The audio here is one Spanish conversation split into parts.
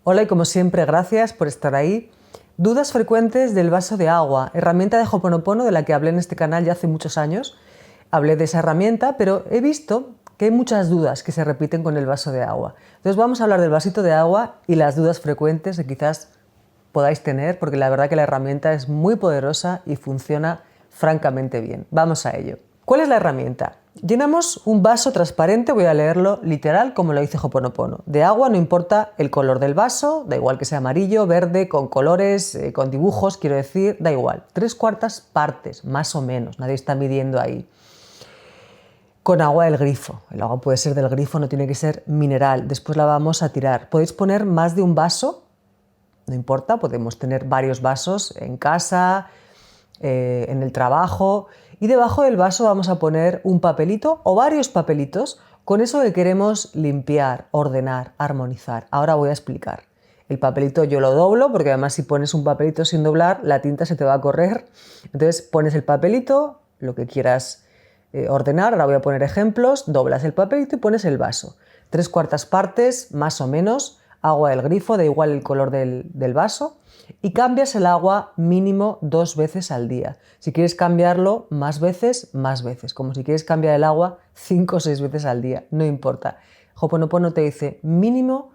Hola y como siempre, gracias por estar ahí. Dudas frecuentes del vaso de agua, herramienta de Ho'oponopono de la que hablé en este canal ya hace muchos años. Hablé de esa herramienta, pero he visto que hay muchas dudas que se repiten con el vaso de agua. Entonces vamos a hablar del vasito de agua y las dudas frecuentes que quizás podáis tener, porque la verdad que la herramienta es muy poderosa y funciona francamente bien. Vamos a ello. ¿Cuál es la herramienta? Llenamos un vaso transparente, voy a leerlo literal como lo dice Ho'oponopono. De agua, no importa el color del vaso, da igual que sea amarillo, verde, con colores, con dibujos, quiero decir, da igual. 3/4 partes, más o menos, nadie está midiendo ahí. Con agua del grifo. El agua puede ser del grifo, no tiene que ser mineral. Después la vamos a tirar. Podéis poner más de un vaso, no importa, podemos tener varios vasos en casa, en el trabajo, y debajo del vaso vamos a poner un papelito o varios papelitos con eso que queremos limpiar, ordenar, armonizar. Ahora voy a explicar. El papelito yo lo doblo porque además si pones un papelito sin doblar la tinta se te va a correr. Entonces pones el papelito, lo que quieras ordenar, ahora voy a poner ejemplos, doblas el papelito y pones el vaso. 3/4 partes, más o menos, agua del grifo, da igual el color del vaso, y cambias el agua mínimo 2 veces al día. Si quieres cambiarlo más veces, como si quieres cambiar el agua 5 o 6 veces al día, no importa. Ho'oponopono te dice mínimo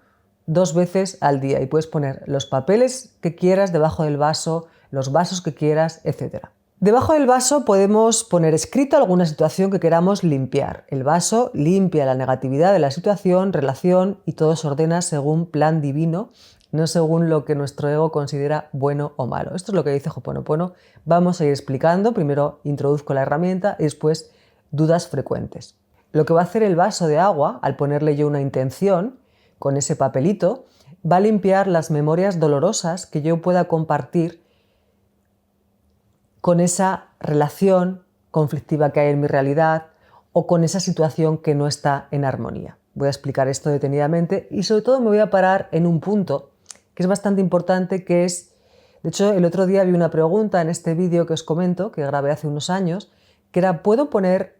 2 veces al día y puedes poner los papeles que quieras debajo del vaso, los vasos que quieras, etc. Debajo del vaso podemos poner escrito alguna situación que queramos limpiar. El vaso limpia la negatividad de la situación, relación y todo se ordena según plan divino, no según lo que nuestro ego considera bueno o malo. Esto es lo que dice Ho'oponopono. Vamos a ir explicando. Primero introduzco la herramienta y después dudas frecuentes. Lo que va a hacer el vaso de agua, al ponerle yo una intención con ese papelito, va a limpiar las memorias dolorosas que yo pueda compartir con esa relación conflictiva que hay en mi realidad o con esa situación que no está en armonía. Voy a explicar esto detenidamente y sobre todo me voy a parar en un punto que es bastante importante, que es, de hecho el otro día vi una pregunta en este vídeo que os comento, que grabé hace unos años, que era: ¿puedo poner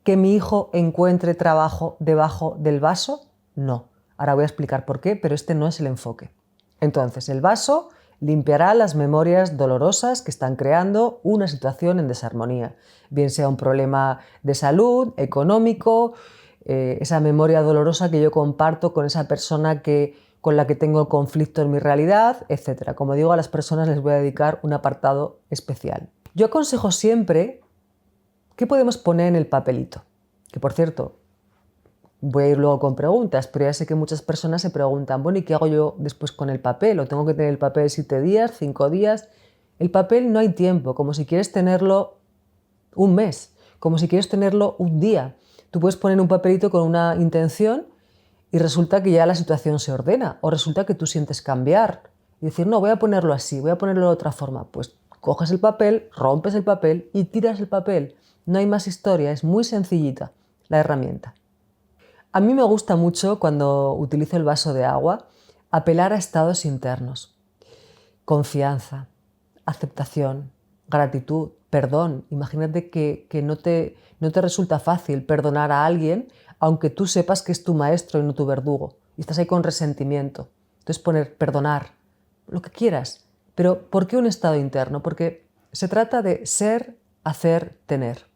que mi hijo encuentre trabajo debajo del vaso? No. Ahora voy a explicar por qué, pero este no es el enfoque. Entonces, el vaso limpiará las memorias dolorosas que están creando una situación en desarmonía, bien sea un problema de salud, económico, esa memoria dolorosa que yo comparto con esa persona con la que tengo conflicto en mi realidad, etc. Como digo, a las personas les voy a dedicar un apartado especial. Yo aconsejo siempre qué podemos poner en el papelito, que por cierto, voy a ir luego con preguntas, pero ya sé que muchas personas se preguntan, bueno, ¿y qué hago yo después con el papel? ¿O tengo que tener el papel 7 días, 5 días? El papel no hay tiempo, como si quieres tenerlo un mes, como si quieres tenerlo un día. Tú puedes poner un papelito con una intención y resulta que ya la situación se ordena, o resulta que tú sientes cambiar y decir, no, voy a ponerlo así, voy a ponerlo de otra forma. Pues coges el papel, rompes el papel y tiras el papel. No hay más historia, es muy sencillita la herramienta. A mí me gusta mucho, cuando utilizo el vaso de agua, apelar a estados internos. Confianza, aceptación, gratitud, perdón. Imagínate que no te resulta fácil perdonar a alguien, aunque tú sepas que es tu maestro y no tu verdugo, y estás ahí con resentimiento. Entonces poner perdonar, lo que quieras. Pero ¿por qué un estado interno? Porque se trata de ser, hacer, tener.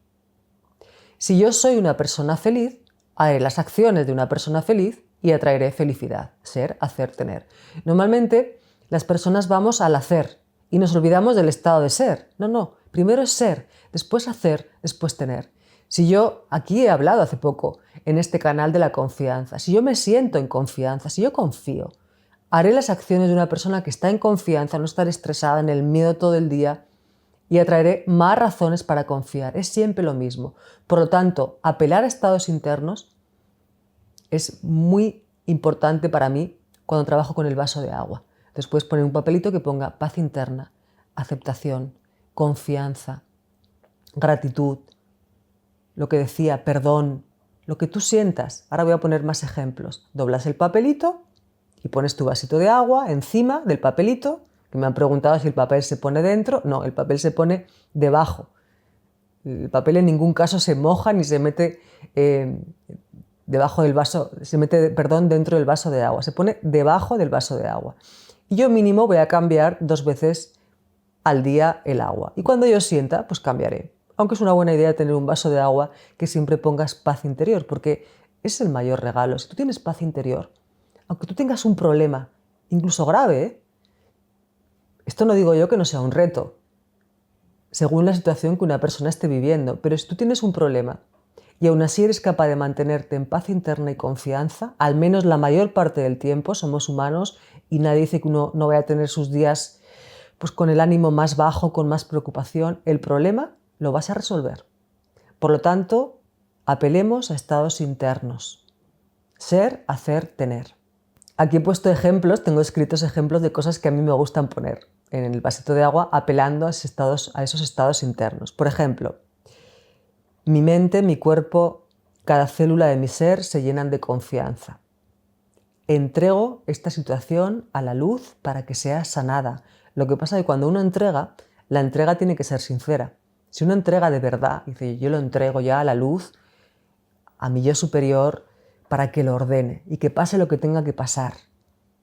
Si yo soy una persona feliz, haré las acciones de una persona feliz y atraeré felicidad. Ser, hacer, tener. Normalmente las personas vamos al hacer y nos olvidamos del estado de ser. No. Primero es ser, después hacer, después tener. Si yo, aquí he hablado hace poco en este canal de la confianza, si yo me siento en confianza, si yo confío, haré las acciones de una persona que está en confianza, no estar estresada en el miedo todo el día, y atraeré más razones para confiar. Es siempre lo mismo. Por lo tanto, apelar a estados internos es muy importante para mí cuando trabajo con el vaso de agua. Después poner un papelito que ponga paz interna, aceptación, confianza, gratitud, lo que decía, perdón, lo que tú sientas. Ahora voy a poner más ejemplos. Doblas el papelito y pones tu vasito de agua encima del papelito, que me han preguntado si el papel se pone dentro. No, el papel se pone debajo. El papel en ningún caso se moja ni se mete debajo del vaso, se mete, perdón, dentro del vaso de agua, se pone debajo del vaso de agua. Y yo mínimo voy a cambiar 2 veces al día el agua. Y cuando yo sienta, pues cambiaré. Aunque es una buena idea tener un vaso de agua que siempre pongas paz interior, porque es el mayor regalo. Si tú tienes paz interior, aunque tú tengas un problema, incluso grave, esto no digo yo que no sea un reto, según la situación que una persona esté viviendo, pero si tú tienes un problema y aún así eres capaz de mantenerte en paz interna y confianza, al menos la mayor parte del tiempo, somos humanos y nadie dice que uno no vaya a tener sus días pues con el ánimo más bajo, con más preocupación, el problema lo vas a resolver. Por lo tanto, apelemos a estados internos. Ser, hacer, tener. Aquí he puesto ejemplos, tengo escritos ejemplos de cosas que a mí me gustan poner en el vasito de agua apelando a esos estados internos. Por ejemplo, mi mente, mi cuerpo, cada célula de mi ser se llenan de confianza. Entrego esta situación a la luz para que sea sanada. Lo que pasa es que cuando uno entrega, la entrega tiene que ser sincera. Si uno entrega de verdad, dice yo lo entrego ya a la luz, a mi yo superior, para que lo ordene y que pase lo que tenga que pasar.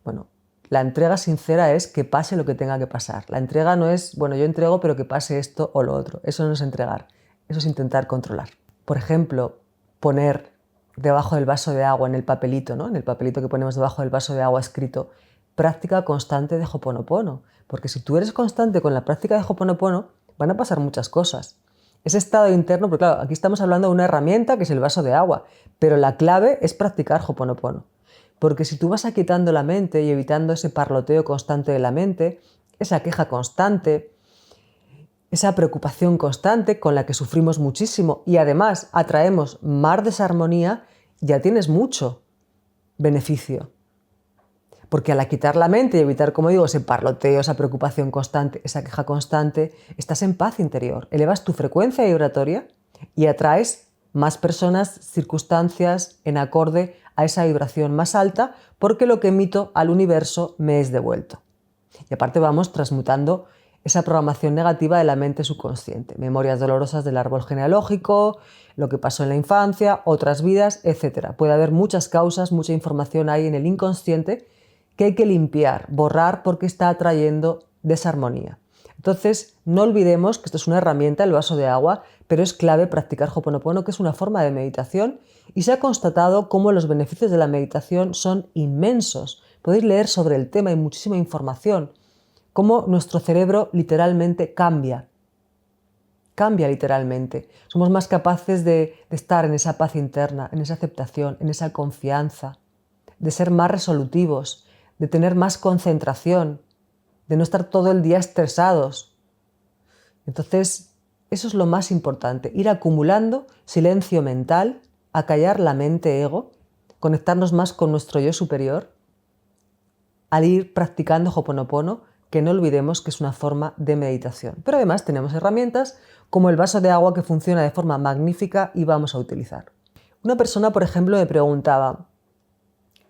Bueno, la entrega sincera es que pase lo que tenga que pasar. La entrega no es, bueno, yo entrego pero que pase esto o lo otro. Eso no es entregar, eso es intentar controlar. Por ejemplo, poner debajo del vaso de agua, en el papelito, ¿no? En el papelito que ponemos debajo del vaso de agua escrito, práctica constante de Ho'oponopono. Porque si tú eres constante con la práctica de Ho'oponopono, van a pasar muchas cosas. Ese estado interno, porque claro, aquí estamos hablando de una herramienta que es el vaso de agua, pero la clave es practicar Ho'oponopono. Porque si tú vas aquietando la mente y evitando ese parloteo constante de la mente, esa queja constante, esa preocupación constante con la que sufrimos muchísimo y además atraemos más desarmonía, ya tienes mucho beneficio. Porque al quitar la mente y evitar, como digo, ese parloteo, esa preocupación constante, esa queja constante, estás en paz interior, elevas tu frecuencia vibratoria y atraes más personas, circunstancias en acorde a esa vibración más alta, porque lo que emito al universo me es devuelto. Y aparte vamos transmutando esa programación negativa de la mente subconsciente, memorias dolorosas del árbol genealógico, lo que pasó en la infancia, otras vidas, etc. Puede haber muchas causas, mucha información ahí en el inconsciente que hay que limpiar, borrar porque está atrayendo desarmonía. Entonces, no olvidemos que esto es una herramienta, el vaso de agua, pero es clave practicar Ho'oponopono, que es una forma de meditación y se ha constatado cómo los beneficios de la meditación son inmensos. Podéis leer sobre el tema, hay muchísima información, cómo nuestro cerebro literalmente cambia literalmente. Somos más capaces de estar en esa paz interna, en esa aceptación, en esa confianza, de ser más resolutivos, de tener más concentración, de no estar todo el día estresados. Entonces, eso es lo más importante, ir acumulando silencio mental, acallar la mente ego, conectarnos más con nuestro yo superior, al ir practicando Ho'oponopono, que no olvidemos que es una forma de meditación. Pero además tenemos herramientas como el vaso de agua que funciona de forma magnífica y vamos a utilizar. Una persona, por ejemplo, me preguntaba,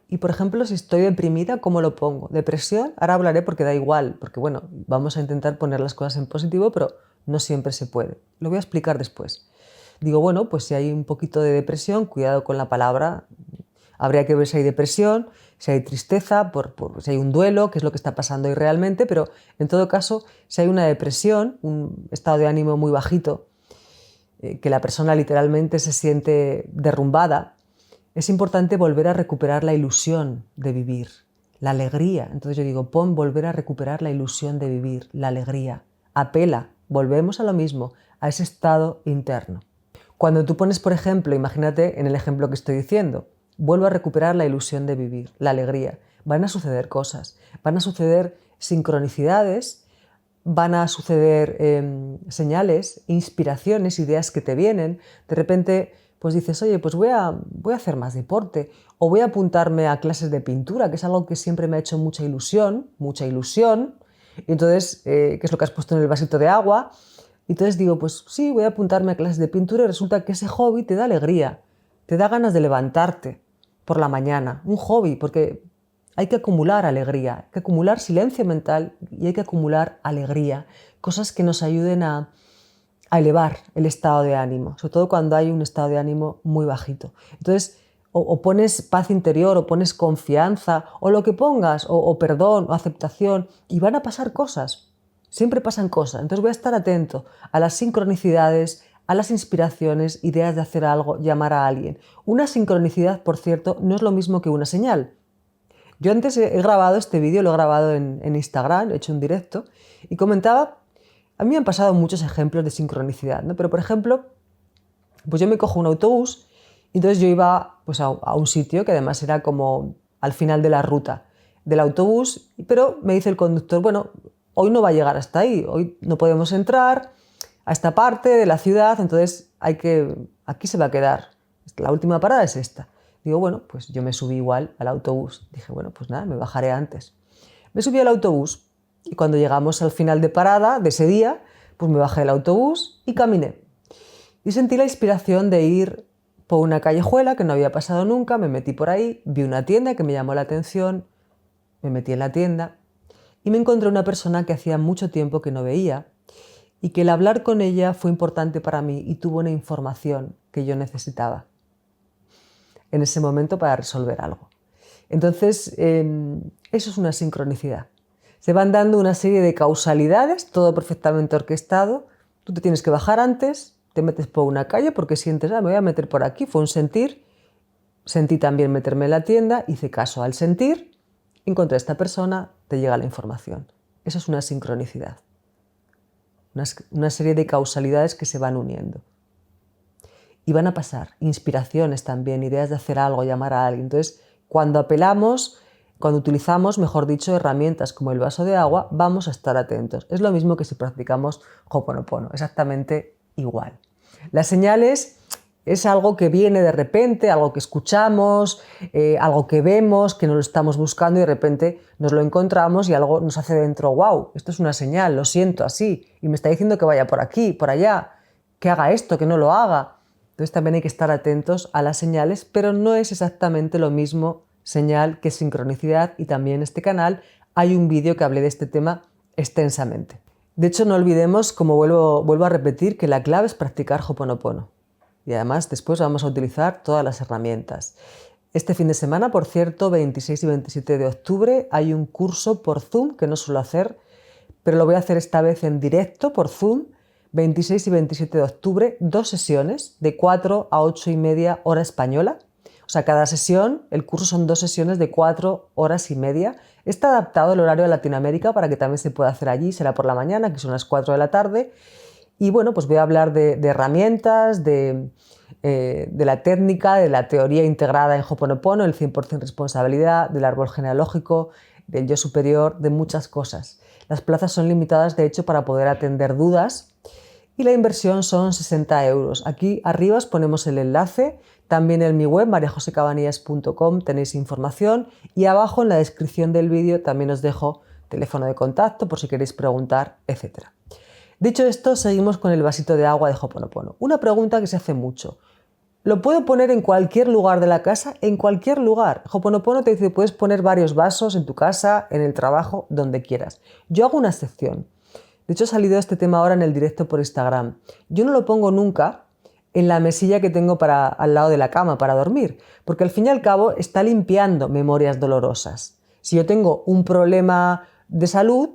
y por ejemplo, si estoy deprimida, ¿cómo lo pongo? ¿Depresión? Ahora hablaré porque da igual, porque bueno, vamos a intentar poner las cosas en positivo, pero no siempre se puede. Lo voy a explicar después. Digo, bueno, pues si hay un poquito de depresión, cuidado con la palabra. Habría que ver si hay depresión, si hay tristeza, si hay un duelo, qué es lo que está pasando ahí realmente, pero en todo caso, si hay una depresión, un estado de ánimo muy bajito, que la persona literalmente se siente derrumbada, es importante volver a recuperar la ilusión de vivir, la alegría. Entonces yo digo, volver a recuperar la ilusión de vivir, la alegría. Apela, volvemos a lo mismo, a ese estado interno. Cuando tú pones, por ejemplo, imagínate en el ejemplo que estoy diciendo, vuelvo a recuperar la ilusión de vivir, la alegría. Van a suceder cosas, van a suceder sincronicidades, van a suceder señales, inspiraciones, ideas que te vienen. De repente, pues dices, oye, pues voy a hacer más deporte o voy a apuntarme a clases de pintura, que es algo que siempre me ha hecho mucha ilusión. Y entonces, ¿qué es lo que has puesto en el vasito de agua? Y entonces digo, pues sí, voy a apuntarme a clases de pintura y resulta que ese hobby te da alegría, te da ganas de levantarte por la mañana. Un hobby, porque hay que acumular alegría, hay que acumular silencio mental y hay que acumular alegría, cosas que nos ayuden a elevar el estado de ánimo, sobre todo cuando hay un estado de ánimo muy bajito. Entonces, o pones paz interior, o pones confianza, o lo que pongas, o perdón, o aceptación, y van a pasar cosas. Siempre pasan cosas. Entonces voy a estar atento a las sincronicidades, a las inspiraciones, ideas de hacer algo, llamar a alguien. Una sincronicidad, por cierto, no es lo mismo que una señal. Yo antes he grabado este vídeo, lo he grabado en Instagram, he hecho un directo, y comentaba, a mí me han pasado muchos ejemplos de sincronicidad, ¿no? Pero por ejemplo, pues yo me cojo un autobús y entonces yo iba pues, a un sitio que además era como al final de la ruta del autobús, pero me dice el conductor, bueno, hoy no va a llegar hasta ahí, hoy no podemos entrar a esta parte de la ciudad, entonces aquí se va a quedar, la última parada es esta. Digo, bueno, pues yo me subí igual al autobús. Dije, bueno, pues nada, me bajaré antes. Me subí al autobús y cuando llegamos al final de parada de ese día, pues me bajé del autobús y caminé. Y sentí la inspiración de ir por una callejuela que no había pasado nunca, me metí por ahí, vi una tienda que me llamó la atención, me metí en la tienda y me encontré una persona que hacía mucho tiempo que no veía y que el hablar con ella fue importante para mí y tuvo una información que yo necesitaba en ese momento para resolver algo. Entonces, eso es una sincronicidad. Se van dando una serie de causalidades, todo perfectamente orquestado. Tú te tienes que bajar antes, te metes por una calle porque sientes, me voy a meter por aquí. Fue un sentir. Sentí también meterme en la tienda, hice caso al sentir, encontré a esta persona, te llega la información. Eso es una sincronicidad. Una serie de causalidades que se van uniendo. Y van a pasar inspiraciones también, ideas de hacer algo, llamar a alguien. Entonces, cuando utilizamos, mejor dicho, herramientas como el vaso de agua, vamos a estar atentos. Es lo mismo que si practicamos Ho'oponopono, exactamente igual. Las señales es algo que viene de repente, algo que escuchamos, algo que vemos, que no lo estamos buscando y de repente nos lo encontramos y algo nos hace dentro, wow, esto es una señal, lo siento así, y me está diciendo que vaya por aquí, por allá, que haga esto, que no lo haga. Entonces también hay que estar atentos a las señales, pero no es exactamente lo mismo señal que sincronicidad, y también en este canal hay un vídeo que hablé de este tema extensamente. De hecho, no olvidemos, como vuelvo a repetir, que la clave es practicar Ho'oponopono. Y además después vamos a utilizar todas las herramientas. Este fin de semana, por cierto, 26 y 27 de octubre, hay un curso por Zoom que no suelo hacer, pero lo voy a hacer esta vez en directo por Zoom. 26 y 27 de octubre, 2 sesiones de 4 a 8 y media hora española. O sea, cada sesión, el curso son 2 sesiones de 4 horas y media. Está adaptado al horario de Latinoamérica para que también se pueda hacer allí, será por la mañana, que son las 4 de la tarde. Y bueno, pues voy a hablar de herramientas, de la técnica, de la teoría integrada en Ho'oponopono, el 100% responsabilidad, del árbol genealógico, del yo superior, de muchas cosas. Las plazas son limitadas, de hecho, para poder atender dudas y la inversión son 60 euros. Aquí arriba os ponemos el enlace, también en mi web mariajosecabanillas.com tenéis información y abajo en la descripción del vídeo también os dejo teléfono de contacto por si queréis preguntar, etc. Dicho esto, seguimos con el vasito de agua de Ho'oponopono. Una pregunta que se hace mucho. ¿Lo puedo poner en cualquier lugar de la casa? En cualquier lugar. Ho'oponopono te dice que puedes poner varios vasos en tu casa, en el trabajo, donde quieras. Yo hago una excepción. De hecho, ha salido este tema ahora en el directo por Instagram. Yo no lo pongo nunca en la mesilla que tengo al lado de la cama para dormir, porque al fin y al cabo está limpiando memorias dolorosas. Si yo tengo un problema de salud,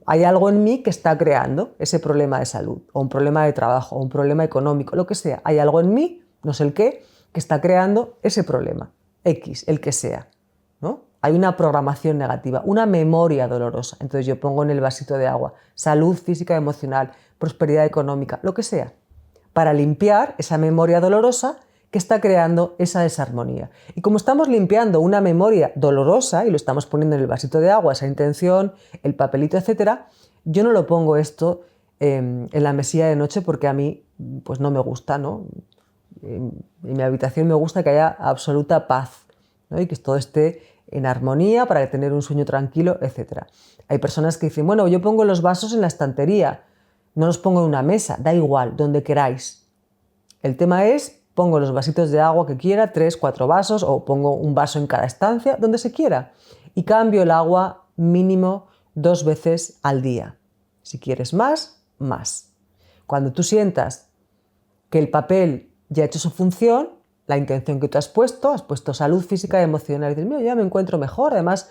hay algo en mí que está creando ese problema de salud, o un problema de trabajo, o un problema económico, lo que sea. Hay algo en mí, no sé el qué, que está creando ese problema, X, el que sea, ¿no? Hay una programación negativa, una memoria dolorosa. Entonces yo pongo en el vasito de agua salud física, emocional, prosperidad económica, lo que sea, para limpiar esa memoria dolorosa que está creando esa desarmonía. Y como estamos limpiando una memoria dolorosa y lo estamos poniendo en el vasito de agua, esa intención, el papelito, etc., yo no lo pongo esto en la mesilla de noche porque a mí pues no me gusta, ¿no? En mi habitación me gusta que haya absoluta paz, ¿no? Y que todo esté en armonía para tener un sueño tranquilo, etc. Hay personas que dicen, bueno, yo pongo los vasos en la estantería, no los pongo en una mesa, da igual, donde queráis. El tema es, pongo los vasitos de agua que quiera, 3, 4 vasos, o pongo un vaso en cada estancia, donde se quiera. Y cambio el agua mínimo 2 veces al día. Si quieres más, más. Cuando tú sientas que el papel ya ha hecho su función, la intención que tú has puesto salud física y emocional. Y dices, mira, yo ya me encuentro mejor. Además,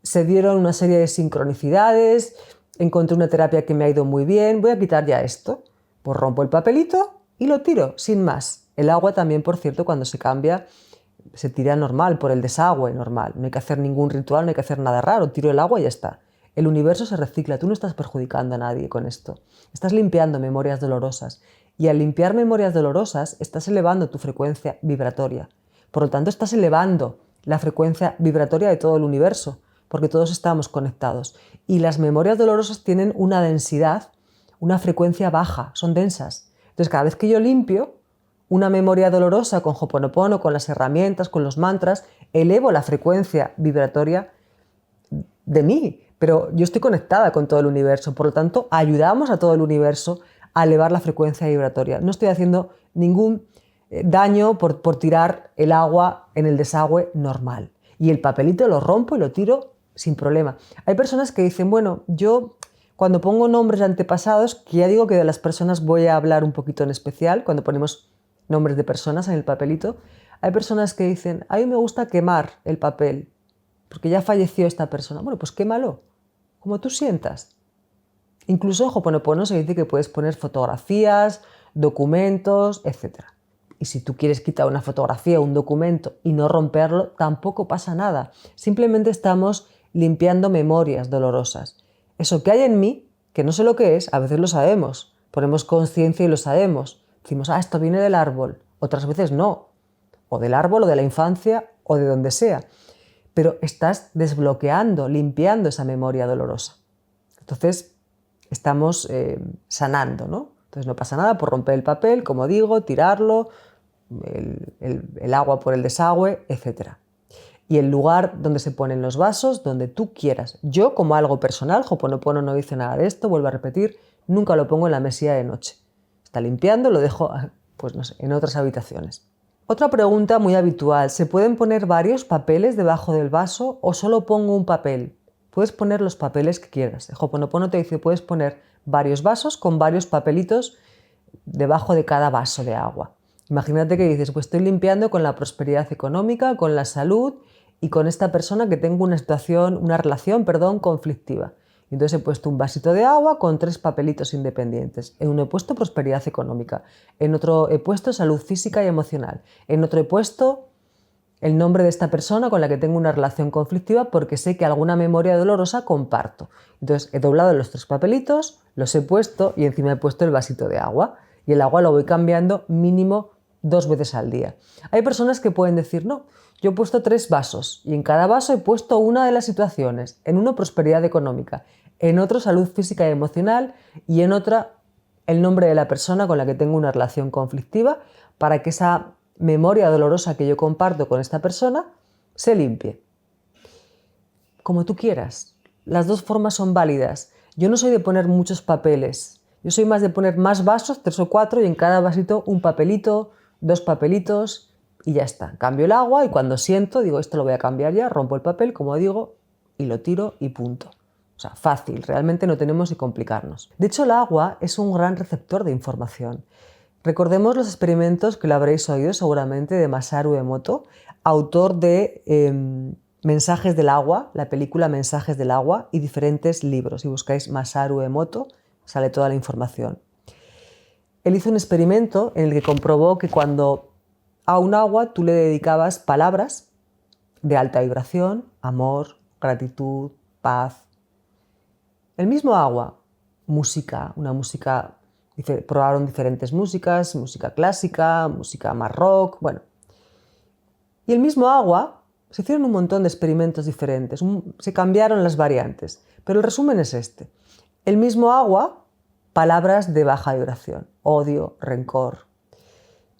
se dieron una serie de sincronicidades, encontré una terapia que me ha ido muy bien, voy a quitar ya esto. Pues rompo el papelito y lo tiro, sin más. El agua también, por cierto, cuando se cambia, se tira normal, por el desagüe normal. No hay que hacer ningún ritual, no hay que hacer nada raro. Tiro el agua y ya está. El universo se recicla, tú no estás perjudicando a nadie con esto. Estás limpiando memorias dolorosas. Y al limpiar memorias dolorosas, estás elevando tu frecuencia vibratoria. Por lo tanto, estás elevando la frecuencia vibratoria de todo el universo, porque todos estamos conectados. Y las memorias dolorosas tienen una densidad, una frecuencia baja, son densas. Entonces, cada vez que yo limpio una memoria dolorosa con Ho'oponopono, con las herramientas, con los mantras, elevo la frecuencia vibratoria de mí, pero yo estoy conectada con todo el universo, por lo tanto, ayudamos a todo el universo a elevar la frecuencia vibratoria. No estoy haciendo ningún daño por tirar el agua en el desagüe normal. Y el papelito lo rompo y lo tiro sin problema. Hay personas que dicen, bueno, yo cuando pongo nombres de antepasados, que ya digo que de las personas voy a hablar un poquito en especial, cuando ponemos nombres de personas en el papelito, hay personas que dicen, a mí me gusta quemar el papel, porque ya falleció esta persona. Bueno, pues quémalo, como tú sientas. Incluso en Ho'oponopono se dice que puedes poner fotografías, documentos, etc. Y si tú quieres quitar una fotografía o un documento y no romperlo, tampoco pasa nada. Simplemente estamos limpiando memorias dolorosas. Eso que hay en mí, que no sé lo que es, a veces lo sabemos. Ponemos conciencia y lo sabemos. Decimos, esto viene del árbol. Otras veces no. O del árbol, o de la infancia, o de donde sea. Pero estás desbloqueando, limpiando esa memoria dolorosa. Entonces, estamos sanando, ¿no? Entonces no pasa nada por romper el papel, como digo, tirarlo, el agua por el desagüe, etc. Y el lugar donde se ponen los vasos, donde tú quieras. Yo, como algo personal, Ho'oponopono no dice nada de esto, vuelvo a repetir, nunca lo pongo en la mesilla de noche. Está limpiando, lo dejo, pues no sé, en otras habitaciones. Otra pregunta muy habitual, ¿se pueden poner varios papeles debajo del vaso o solo pongo un papel? Puedes poner los papeles que quieras. Ho'oponopono te dice, puedes poner varios vasos con varios papelitos debajo de cada vaso de agua. Imagínate que dices, pues estoy limpiando con la prosperidad económica, con la salud y con esta persona que tengo una relación conflictiva. Entonces he puesto un vasito de agua con 3 papelitos independientes. En uno he puesto prosperidad económica, en otro he puesto salud física y emocional, en otro he puesto el nombre de esta persona con la que tengo una relación conflictiva porque sé que alguna memoria dolorosa comparto. Entonces he doblado los 3 papelitos, los he puesto y encima he puesto el vasito de agua. Y el agua lo voy cambiando mínimo 2 veces al día. Hay personas que pueden decir, no, yo he puesto 3 vasos y en cada vaso he puesto una de las situaciones. En uno prosperidad económica, en otro salud física y emocional y en otra el nombre de la persona con la que tengo una relación conflictiva para que esa memoria dolorosa que yo comparto con esta persona se limpie. Como tú quieras. Las dos formas son válidas. Yo no soy de poner muchos papeles. Yo soy más de poner más vasos, 3 o 4, y en cada vasito un papelito, 2 papelitos y ya está. Cambio el agua y cuando siento, digo, esto lo voy a cambiar ya, rompo el papel, como digo, y lo tiro y punto. O sea, fácil, realmente no tenemos que complicarnos. De hecho, el agua es un gran receptor de información. Recordemos los experimentos que lo habréis oído seguramente de Masaru Emoto, autor de Mensajes del agua, la película Mensajes del agua y diferentes libros. Si buscáis Masaru Emoto, sale toda la información. Él hizo un experimento en el que comprobó que cuando a un agua tú le dedicabas palabras de alta vibración, amor, gratitud, paz. El mismo agua, música, una música. Probaron diferentes músicas, música clásica, música más rock, bueno. Y el mismo agua, se hicieron un montón de experimentos diferentes, se cambiaron las variantes, pero el resumen es este. El mismo agua, palabras de baja vibración, odio, rencor.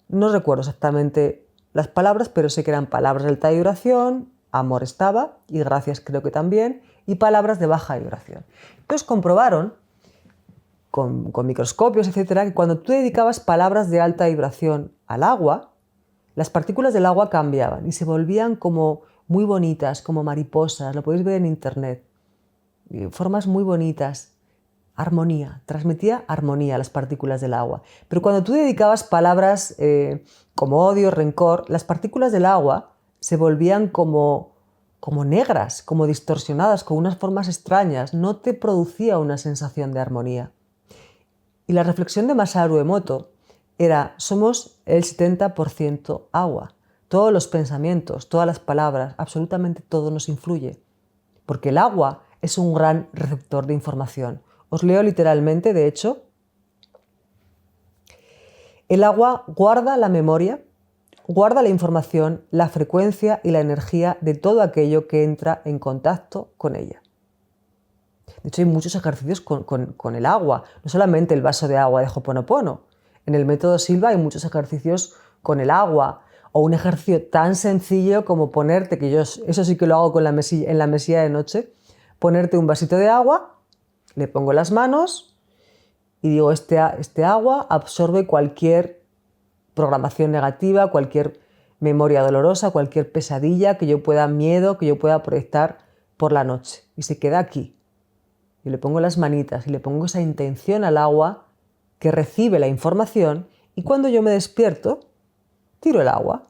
No recuerdo exactamente las palabras, pero sé que eran palabras de alta vibración, amor estaba, y gracias creo que también, y palabras de baja vibración. Entonces comprobaron con microscopios, etcétera, que cuando tú dedicabas palabras de alta vibración al agua, las partículas del agua cambiaban y se volvían como muy bonitas, como mariposas, lo podéis ver en internet, formas muy bonitas, armonía, transmitía armonía a las partículas del agua. Pero cuando tú dedicabas palabras como odio, rencor, las partículas del agua se volvían como negras, como distorsionadas, con unas formas extrañas. No te producía una sensación de armonía. Y la reflexión de Masaru Emoto era: somos el 70% agua. Todos los pensamientos, todas las palabras, absolutamente todo nos influye. Porque el agua es un gran receptor de información. Os leo literalmente, de hecho. El agua guarda la memoria, guarda la información, la frecuencia y la energía de todo aquello que entra en contacto con ella. De hecho, hay muchos ejercicios con el agua, no solamente el vaso de agua de Ho'oponopono. En el método Silva hay muchos ejercicios con el agua, o un ejercicio tan sencillo como ponerte, que yo eso sí que lo hago en la mesilla de noche, ponerte un vasito de agua, le pongo las manos y digo: este agua absorbe cualquier programación negativa, cualquier memoria dolorosa, cualquier pesadilla que yo pueda, miedo que yo pueda proyectar por la noche. Y se queda aquí. Y le pongo las manitas y le pongo esa intención al agua que recibe la información, y cuando yo me despierto, tiro el agua.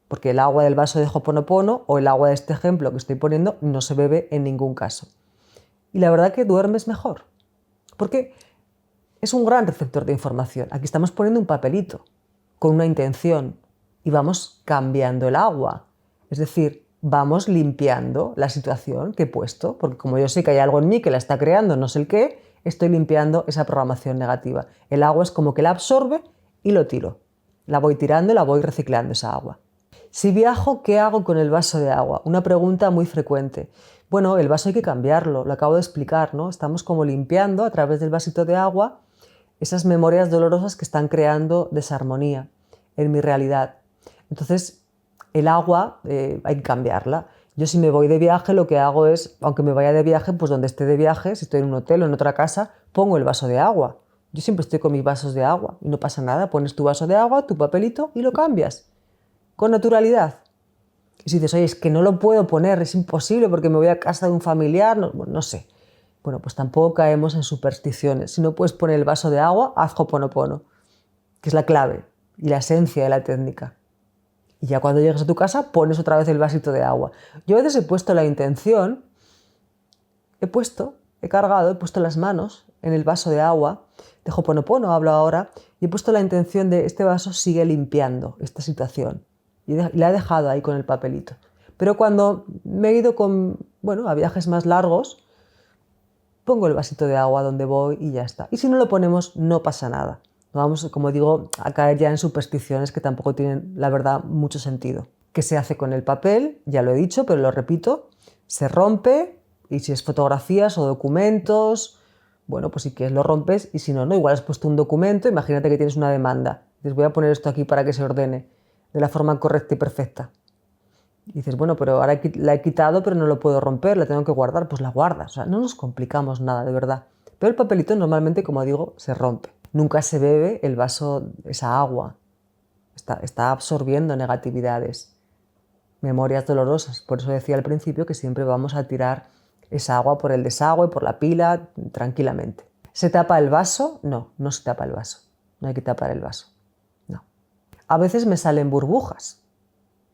Porque el agua del vaso de Ho'oponopono o el agua de este ejemplo que estoy poniendo no se bebe en ningún caso. Y la verdad que duermes mejor. Porque es un gran receptor de información. Aquí estamos poniendo un papelito con una intención y vamos cambiando el agua. Es decir, vamos limpiando la situación que he puesto, porque como yo sé que hay algo en mí que la está creando, no sé el qué, estoy limpiando esa programación negativa. El agua es como que la absorbe y lo tiro. La voy tirando y la voy reciclando esa agua. Si viajo, ¿qué hago con el vaso de agua? Una pregunta muy frecuente. Bueno, el vaso hay que cambiarlo, lo acabo de explicar, ¿no? Estamos como limpiando a través del vasito de agua esas memorias dolorosas que están creando desarmonía en mi realidad. Entonces, el agua hay que cambiarla. Yo, si me voy de viaje, lo que hago es, aunque me vaya de viaje, pues donde esté de viaje, si estoy en un hotel o en otra casa, pongo el vaso de agua. Yo siempre estoy con mis vasos de agua y no pasa nada. Pones tu vaso de agua, tu papelito y lo cambias con naturalidad. Y si dices: oye, es que no lo puedo poner, es imposible porque me voy a casa de un familiar, no sé. Bueno, pues tampoco caemos en supersticiones. Si no puedes poner el vaso de agua, haz Ho'oponopono, que es la clave y la esencia de la técnica. Y ya cuando llegues a tu casa, pones otra vez el vasito de agua. Yo a veces he puesto la intención, he puesto las manos en el vaso de agua, de Ho'oponopono hablo ahora, y he puesto la intención de: este vaso sigue limpiando esta situación. Y la he dejado ahí con el papelito. Pero cuando me he ido a viajes más largos, pongo el vasito de agua donde voy y ya está. Y si no lo ponemos, no pasa nada. No vamos, como digo, a caer ya en supersticiones que tampoco tienen, la verdad, mucho sentido. ¿Qué se hace con el papel? Ya lo he dicho, pero lo repito. Se rompe, y si es fotografías o documentos, bueno, pues si quieres lo rompes, y si no, igual has puesto un documento, imagínate que tienes una demanda. Dices: voy a poner esto aquí para que se ordene de la forma correcta y perfecta. Y dices: bueno, pero ahora la he quitado, pero no lo puedo romper, la tengo que guardar. Pues la guardas. O sea, no nos complicamos nada, de verdad. Pero el papelito normalmente, como digo, se rompe. Nunca se bebe el vaso, esa agua. Está absorbiendo negatividades, memorias dolorosas. Por eso decía al principio que siempre vamos a tirar esa agua por el desagüe, por la pila, tranquilamente. ¿Se tapa el vaso? No, no se tapa el vaso. No hay que tapar el vaso. A veces me salen burbujas.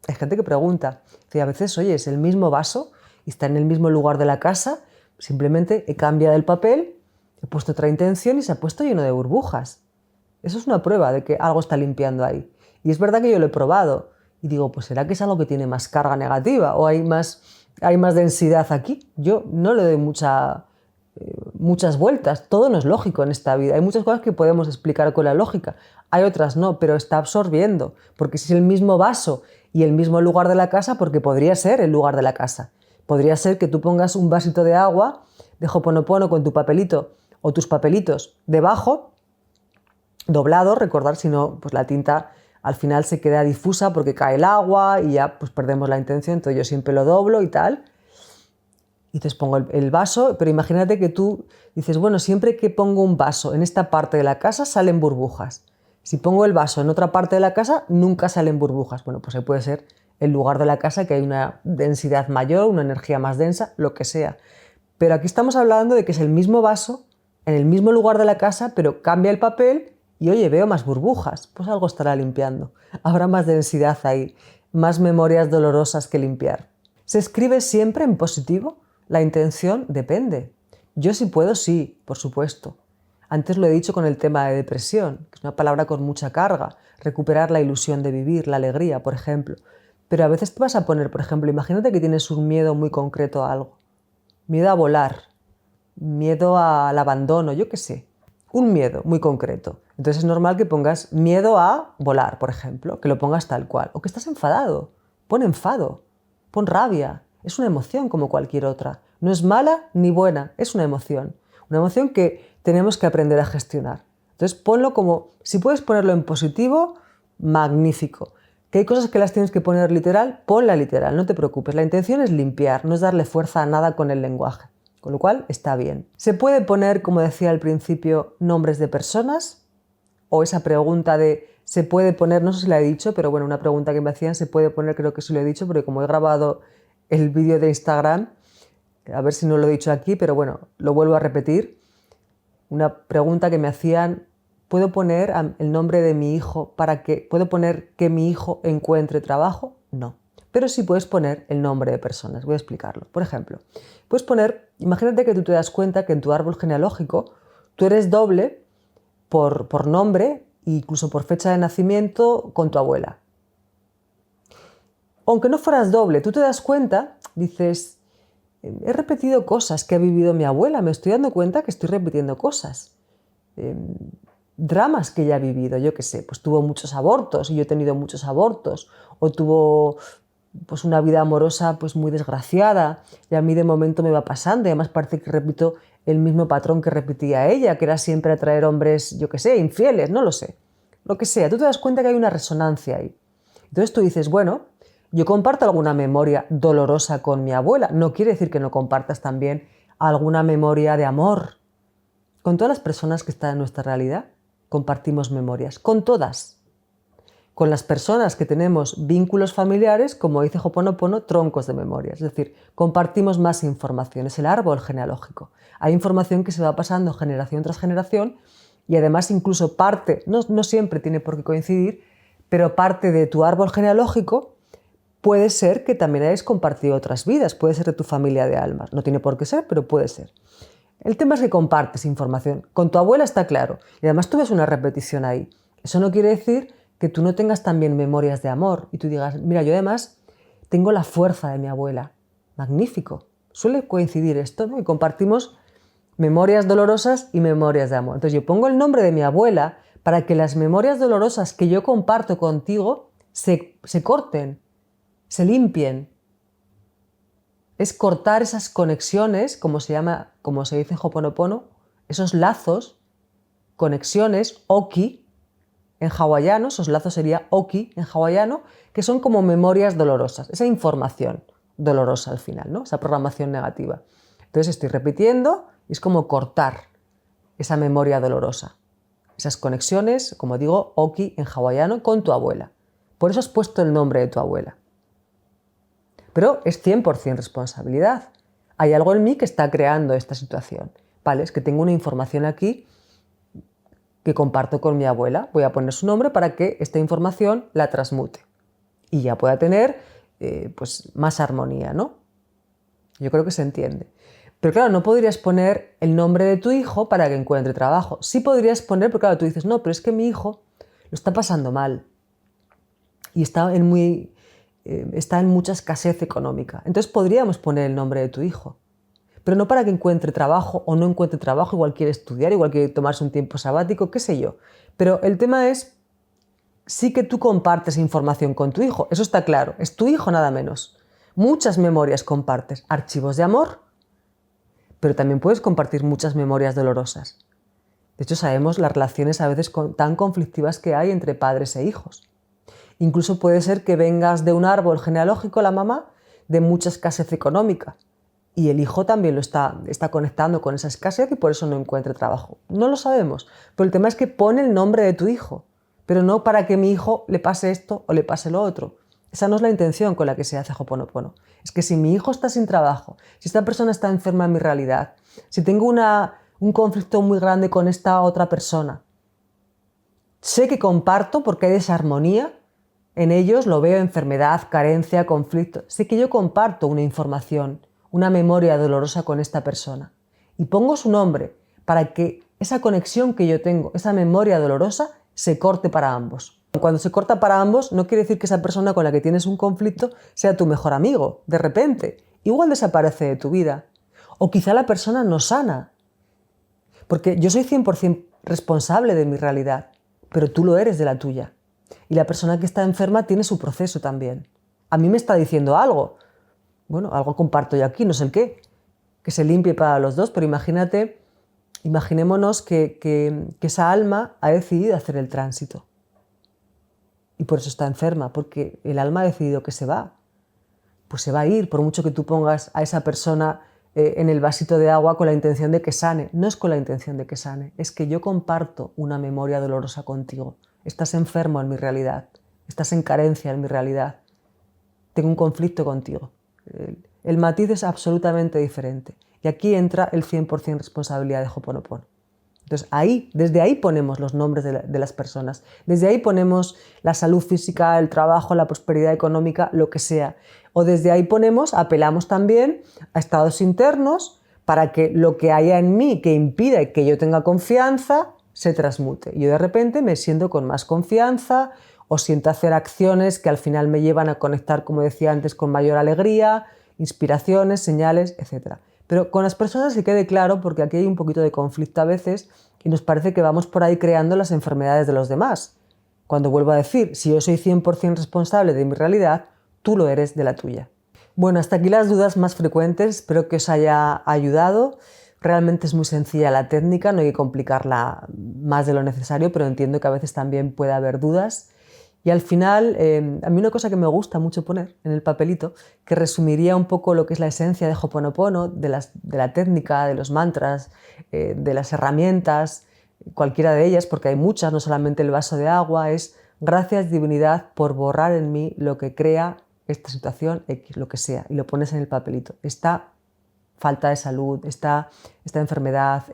Hay gente que pregunta, a veces, oye, es el mismo vaso y está en el mismo lugar de la casa, simplemente he cambiado el papel, he puesto otra intención y se ha puesto lleno de burbujas. Eso es una prueba de que algo está limpiando ahí. Y es verdad que yo lo he probado y digo: pues será que es algo que tiene más carga negativa o hay más densidad aquí. Yo no le doy muchas vueltas. Todo no es lógico en esta vida. Hay muchas cosas que podemos explicar con la lógica. Hay otras no, pero está absorbiendo. Porque si es el mismo vaso y el mismo lugar de la casa, porque podría ser el lugar de la casa. Podría ser que tú pongas un vasito de agua de Ho'oponopono con tu papelito o tus papelitos debajo, doblado, recordar, si no, pues la tinta al final se queda difusa porque cae el agua y ya pues perdemos la intención. Entonces yo siempre lo doblo y tal. Y entonces pongo el vaso, pero imagínate que tú dices: bueno, siempre que pongo un vaso en esta parte de la casa salen burbujas. Si pongo el vaso en otra parte de la casa, nunca salen burbujas. Bueno, pues ahí puede ser el lugar de la casa que hay una densidad mayor, una energía más densa, lo que sea. Pero aquí estamos hablando de que es el mismo vaso en el mismo lugar de la casa, pero cambia el papel y oye, veo más burbujas, pues algo estará limpiando. Habrá más densidad ahí, más memorias dolorosas que limpiar. ¿Se escribe siempre en positivo? La intención depende. Yo si puedo, sí, por supuesto. Antes lo he dicho con el tema de depresión, que es una palabra con mucha carga, recuperar la ilusión de vivir, la alegría, por ejemplo. Pero a veces te vas a poner, por ejemplo, imagínate que tienes un miedo muy concreto a algo. Miedo a volar, miedo al abandono, yo qué sé. Un miedo muy concreto. Entonces es normal que pongas miedo a volar, por ejemplo, que lo pongas tal cual. O que estás enfadado, pon enfado, pon rabia. Es una emoción como cualquier otra. No es mala ni buena, es una emoción. Una emoción que tenemos que aprender a gestionar. Entonces ponlo como, si puedes ponerlo en positivo, magnífico. Que hay cosas que las tienes que poner literal, ponla literal, no te preocupes. La intención es limpiar, no es darle fuerza a nada con el lenguaje. Con lo cual está bien. Se puede poner, como decía al principio, nombres de personas, o esa pregunta de se puede poner, no sé si la he dicho, pero bueno, una pregunta que me hacían, se puede poner, creo que sí lo he dicho, porque como he grabado el vídeo de Instagram, a ver si no lo he dicho aquí, pero bueno, lo vuelvo a repetir. Una pregunta que me hacían, ¿puedo poner el nombre de mi hijo ¿puedo poner que mi hijo encuentre trabajo? No. Pero sí puedes poner el nombre de personas. Voy a explicarlo. Por ejemplo, puedes poner, imagínate que tú te das cuenta que en tu árbol genealógico tú eres doble por nombre e incluso por fecha de nacimiento con tu abuela. Aunque no fueras doble, tú te das cuenta, dices, he repetido cosas que ha vivido mi abuela, me estoy dando cuenta que estoy repitiendo cosas. Dramas que ella ha vivido, yo qué sé, pues tuvo muchos abortos y yo he tenido muchos abortos, o tuvo pues una vida amorosa pues muy desgraciada y a mí de momento me va pasando y además parece que repito el mismo patrón que repetía ella, que era siempre atraer hombres, yo qué sé, infieles, no lo sé, lo que sea, tú te das cuenta que hay una resonancia ahí. Entonces tú dices, bueno, yo comparto alguna memoria dolorosa con mi abuela, no quiere decir que no compartas también alguna memoria de amor. Con todas las personas que están en nuestra realidad compartimos memorias, con todas. Con las personas que tenemos vínculos familiares, como dice Ho'oponopono, troncos de memoria. Es decir, compartimos más información. Es el árbol genealógico. Hay información que se va pasando generación tras generación y además incluso parte, no siempre tiene por qué coincidir, pero parte de tu árbol genealógico puede ser que también hayas compartido otras vidas, puede ser de tu familia de almas. No tiene por qué ser, pero puede ser. El tema es que compartes información. Con tu abuela está claro. Y además tú ves una repetición ahí. Eso no quiere decir que tú no tengas también memorias de amor y tú digas, mira, yo además tengo la fuerza de mi abuela. Magnífico. Suele coincidir esto, ¿no? Y compartimos memorias dolorosas y memorias de amor. Entonces yo pongo el nombre de mi abuela para que las memorias dolorosas que yo comparto contigo se corten, se limpien. Es cortar esas conexiones, como se dice en Ho'oponopono, esos lazos, conexiones, oki, en hawaiano, esos lazos sería oki en hawaiano, que son como memorias dolorosas, esa información dolorosa al final, ¿no? Esa programación negativa. Entonces estoy repitiendo y es como cortar esa memoria dolorosa, esas conexiones, como digo, oki en hawaiano, con tu abuela. Por eso has puesto el nombre de tu abuela. Pero es 100% responsabilidad. Hay algo en mí que está creando esta situación. ¿Vale? Es que tengo una información aquí que comparto con mi abuela. Voy a poner su nombre para que esta información la transmute y ya pueda tener pues más armonía, ¿no? Yo creo que se entiende. Pero claro, no podrías poner el nombre de tu hijo para que encuentre trabajo. Sí podrías poner, pero claro, tú dices, no, pero es que mi hijo lo está pasando mal y está en mucha escasez económica. Entonces podríamos poner el nombre de tu hijo, pero no para que encuentre trabajo o no encuentre trabajo, igual quiere estudiar, igual quiere tomarse un tiempo sabático, qué sé yo. Pero el tema es, sí que tú compartes información con tu hijo, eso está claro, es tu hijo nada menos. Muchas memorias compartes, archivos de amor, pero también puedes compartir muchas memorias dolorosas. De hecho, sabemos las relaciones a veces tan conflictivas que hay entre padres e hijos. Incluso puede ser que vengas de un árbol genealógico, la mamá, de mucha escasez económica. Y el hijo también lo está conectando con esa escasez y por eso no encuentre trabajo. No lo sabemos, pero el tema es que pone el nombre de tu hijo, pero no para que mi hijo le pase esto o le pase lo otro. Esa no es la intención con la que se hace Ho'oponopono. Es que si mi hijo está sin trabajo, si esta persona está enferma en mi realidad, si tengo una un conflicto muy grande con esta otra persona. Sé que comparto porque hay desarmonía en ellos, lo veo, enfermedad, carencia, conflicto. Sé que yo comparto una información, una memoria dolorosa con esta persona. Y pongo su nombre para que esa conexión que yo tengo, esa memoria dolorosa, se corte para ambos. Cuando se corta para ambos, no quiere decir que esa persona con la que tienes un conflicto sea tu mejor amigo, de repente. Igual desaparece de tu vida. O quizá la persona no sana. Porque yo soy 100% responsable de mi realidad, pero tú lo eres de la tuya. Y la persona que está enferma tiene su proceso también. A mí me está diciendo algo. Bueno, algo comparto yo aquí, no sé el qué. Que se limpie para los dos, pero imaginémonos que esa alma ha decidido hacer el tránsito. Y por eso está enferma, porque el alma ha decidido que se va. Pues se va a ir, por mucho que tú pongas a esa persona en el vasito de agua con la intención de que sane. No es con la intención de que sane, es que yo comparto una memoria dolorosa contigo. Estás enfermo en mi realidad, estás en carencia en mi realidad. Tengo un conflicto contigo. El matiz es absolutamente diferente. Y aquí entra el 100% responsabilidad de Ho'oponopono. Entonces, desde ahí ponemos los nombres de las personas. Desde ahí ponemos la salud física, el trabajo, la prosperidad económica, lo que sea. O desde ahí apelamos también a estados internos para que lo que haya en mí que impida que yo tenga confianza se transmute. Yo de repente me siento con más confianza o siento hacer acciones que al final me llevan a conectar, como decía antes, con mayor alegría, inspiraciones, señales, etc. Pero con las personas que quede claro, porque aquí hay un poquito de conflicto a veces y nos parece que vamos por ahí creando las enfermedades de los demás. Cuando vuelvo a decir, si yo soy 100% responsable de mi realidad, tú lo eres de la tuya. Bueno, hasta aquí las dudas más frecuentes, espero que os haya ayudado. Realmente es muy sencilla la técnica, no hay que complicarla más de lo necesario, pero entiendo que a veces también puede haber dudas. Y al final, a mí una cosa que me gusta mucho poner en el papelito, que resumiría un poco lo que es la esencia de Ho'oponopono, de la técnica, de los mantras, de las herramientas, cualquiera de ellas, porque hay muchas, no solamente el vaso de agua, es gracias divinidad por borrar en mí lo que crea esta situación X, lo que sea, y lo pones en el papelito. Esta falta de salud, esta enfermedad,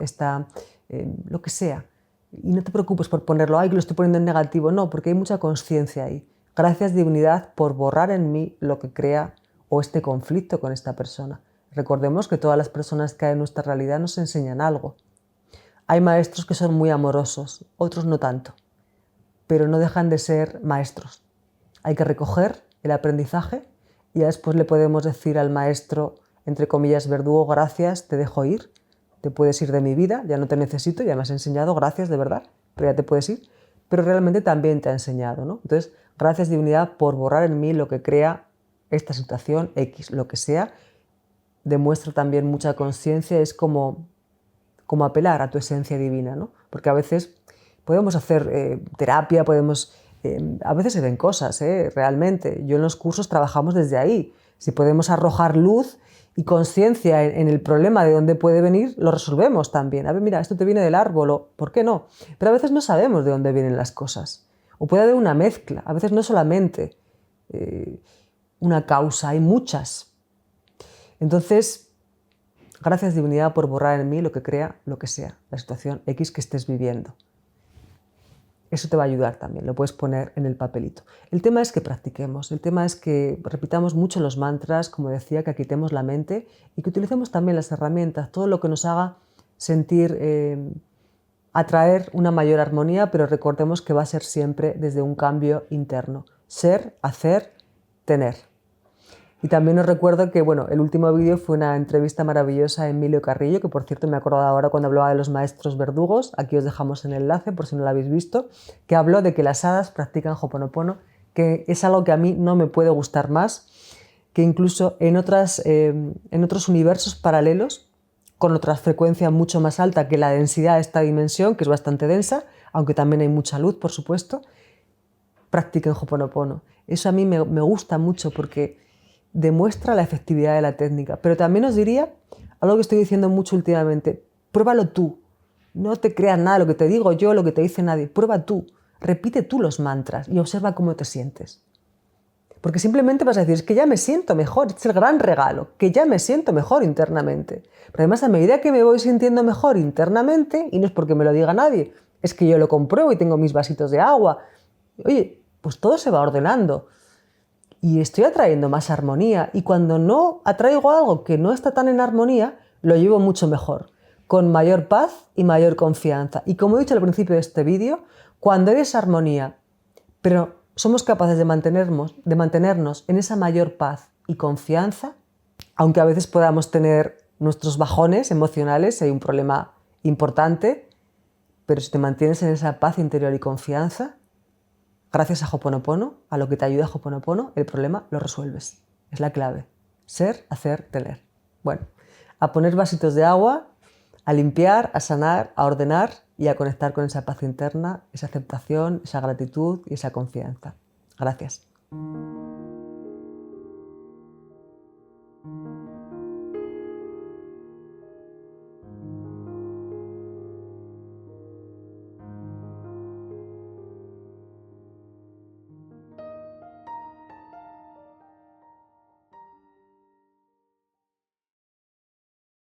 lo que sea. Y no te preocupes por ponerlo, ay, que lo estoy poniendo en negativo, no, porque hay mucha conciencia ahí. Gracias divinidad por borrar en mí lo que crea o este conflicto con esta persona. Recordemos que todas las personas que hay en nuestra realidad nos enseñan algo. Hay maestros que son muy amorosos, otros no tanto, pero no dejan de ser maestros. Hay que recoger el aprendizaje y ya después le podemos decir al maestro, entre comillas, verdugo, gracias, te dejo ir. Te puedes ir de mi vida, ya no te necesito, ya me has enseñado, gracias de verdad, pero ya te puedes ir. Pero realmente también te ha enseñado, ¿no? Entonces, gracias divinidad por borrar en mí lo que crea esta situación X, lo que sea. Demuestra también mucha conciencia, es como apelar a tu esencia divina, ¿no? Porque a veces podemos hacer terapia, a veces se ven cosas, realmente. Yo en los cursos trabajamos desde ahí. Si podemos arrojar luz y conciencia en el problema de dónde puede venir, lo resolvemos también. A ver, mira, esto te viene del árbol, ¿por qué no? Pero a veces no sabemos de dónde vienen las cosas. O puede haber una mezcla, a veces no solamente una causa, hay muchas. Entonces, gracias divinidad por borrar en mí lo que crea, lo que sea, la situación X que estés viviendo. Eso te va a ayudar también, lo puedes poner en el papelito. El tema es que practiquemos, el tema es que repitamos mucho los mantras, como decía, que aquietemos la mente y que utilicemos también las herramientas, todo lo que nos haga sentir, atraer una mayor armonía, pero recordemos que va a ser siempre desde un cambio interno. Ser, hacer, tener. Y también os recuerdo que el último vídeo fue una entrevista maravillosa a Emilio Carrillo, que por cierto me he acordado ahora cuando hablaba de los maestros verdugos, aquí os dejamos el enlace por si no lo habéis visto, que habló de que las hadas practican Ho'oponopono, que es algo que a mí no me puede gustar más, que incluso en otros universos paralelos, con otra frecuencia mucho más alta que la densidad de esta dimensión, que es bastante densa, aunque también hay mucha luz, por supuesto, practiquen Ho'oponopono. Eso a mí me gusta mucho porque demuestra la efectividad de la técnica. Pero también os diría algo que estoy diciendo mucho últimamente. Pruébalo tú. No te creas nada de lo que te digo yo, lo que te dice nadie. Prueba tú. Repite tú los mantras y observa cómo te sientes. Porque simplemente vas a decir, es que ya me siento mejor, este es el gran regalo, que ya me siento mejor internamente. Pero además, a medida que me voy sintiendo mejor internamente, y no es porque me lo diga nadie, es que yo lo compruebo y tengo mis vasitos de agua, oye, pues todo se va ordenando. Y estoy atrayendo más armonía. Y cuando no atraigo algo que no está tan en armonía, lo llevo mucho mejor, con mayor paz y mayor confianza. Y como he dicho al principio de este vídeo, cuando hay desarmonía, pero somos capaces de mantenernos en esa mayor paz y confianza, aunque a veces podamos tener nuestros bajones emocionales, si hay un problema importante, pero si te mantienes en esa paz interior y confianza, gracias a Ho'oponopono, a lo que te ayuda Ho'oponopono, el problema lo resuelves. Es la clave. Ser, hacer, tener. Bueno, a poner vasitos de agua, a limpiar, a sanar, a ordenar y a conectar con esa paz interna, esa aceptación, esa gratitud y esa confianza. Gracias.